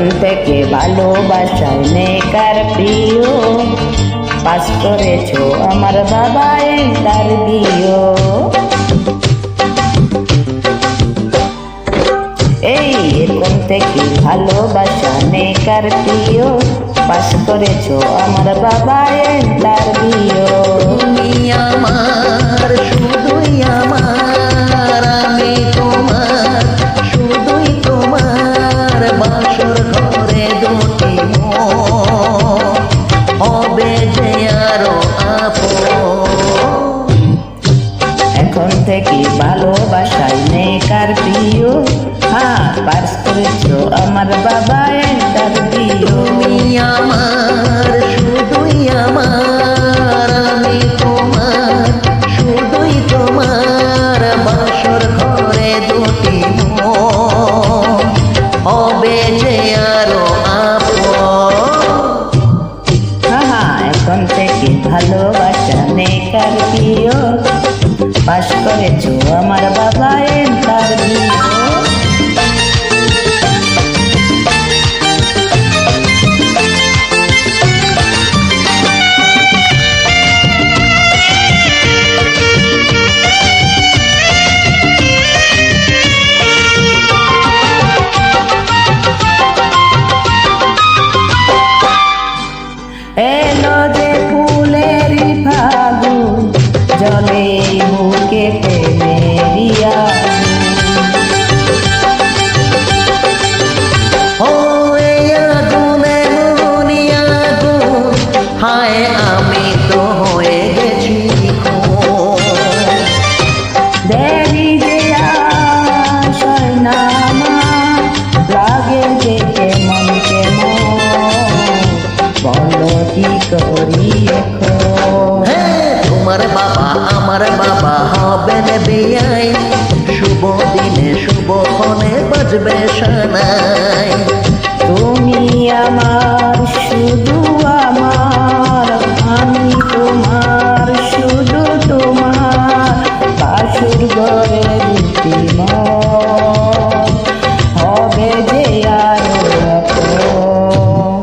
এখন থেকে ভালোবাসায় নেকার প্রিয়, পাস করেছো আমার বাবা ইন্টারভিউ। এই এখন থেকে ভালোবাসা নেকার প্রিয়, পাস করেছো আমার বাবা ইন্টারভিউ। তুমি আমার শুধুই আমার, আমি তোমার শুধুই তোমার, বাসর ঘরে দুটি মন হবে যে আরো আপন। এখন থেকে ভালোবাসায় নেকার প্রিয়, হ্যাঁ পাস করেছো আমার বাবা ইন্টারভিউ। তুমি আমার শুধুই আমার, আমি তোমার শুধুই তোমার, বাসর ঘরে দুটি মন হবে যে আরো আপন। হ্যাঁ এখন থেকে ভালোবাসা নেকার প্রিয়, পাস করেছো আমার বাবা ইন্টারভিউ। এলো যে ফুলের ফাগুন, জলে বুকে প্রেমেরিয়া। ও এই আগুনে মনি আগুন, হায় আমি তো হয়ে গেছি খুন। দেরি যে আশায় না আমার, লাগে যে কেমন কেমন, বলো কি করি এখন। তোমার বাবা আমার বাবা হবেন বিয়াই, শুভ দিনে শুভক্ষণে বাজবে সানাই। তুমি আমার শুধু আমার, আমি তোমার শুধু তোমার, বাসুর ঘরে দুটি মন হবে যে আরো আপন।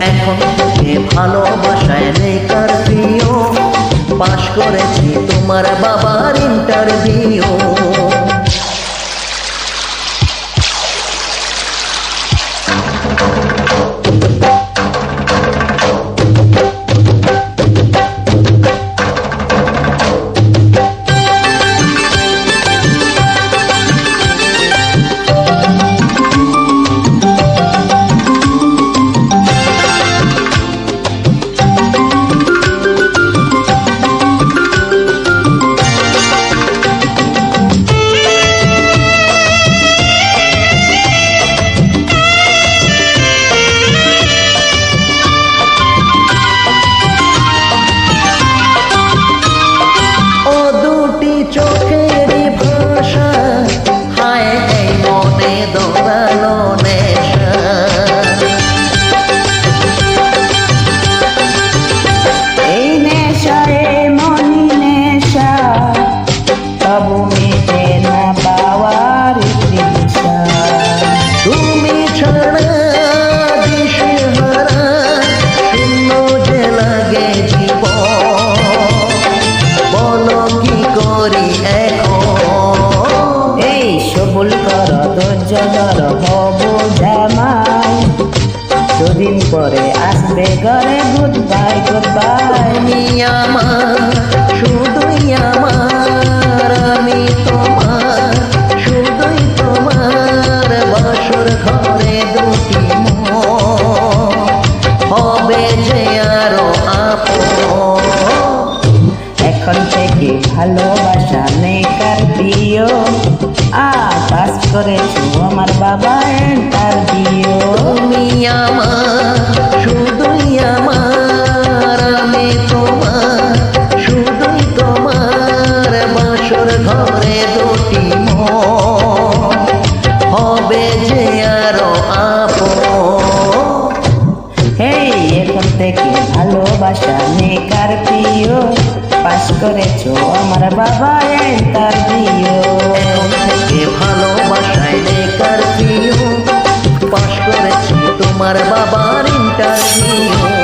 এখন থেকে ভালোবাসায় নেকার প্রিয়, পাশ করেছি তোমার বাবার ইন্টারভিউ। চোখের ভাষা, হায় এই মনে দৌড়ালো নেশা। এই নেশায় মনি নেশা, তবু মেটে না পাওয়ার তৃষা। তুমি ছাড়া দিশেহারা, শূন্য যে লাগে জীবন, বলো কি করি এখন। এই সবুল কর ধৈর্য ধর হব জামাই, দুদিন পরে আসবে ঘরে গুড বাই গুড বাই। তুমি আমার শুধুই আমার, আমি তোমার শুধুই তোমার, বাসর ঘরে দুটি মন হবে যে আরো আপন। এখন থেকে ভালোবাসা নেকার প্রিয়, পাস করেছো আমার বাবা ইন্টারভিউ। তুমি আমার শুধুই আমার, আমি তোমার শুধুই তোমার, বাসর ঘরে দুটি মন হবে যে আরো আপন। হেই এখন থেকে ভালোবাসা নেকার প্রিয়, পাস করেছো আমার বাবা ইন্টারভিউ। এখন থেকে ভালোবাসায় নেকার প্রিয়, পাশ করেছি তোমার বাবার ইন্টারভিউ।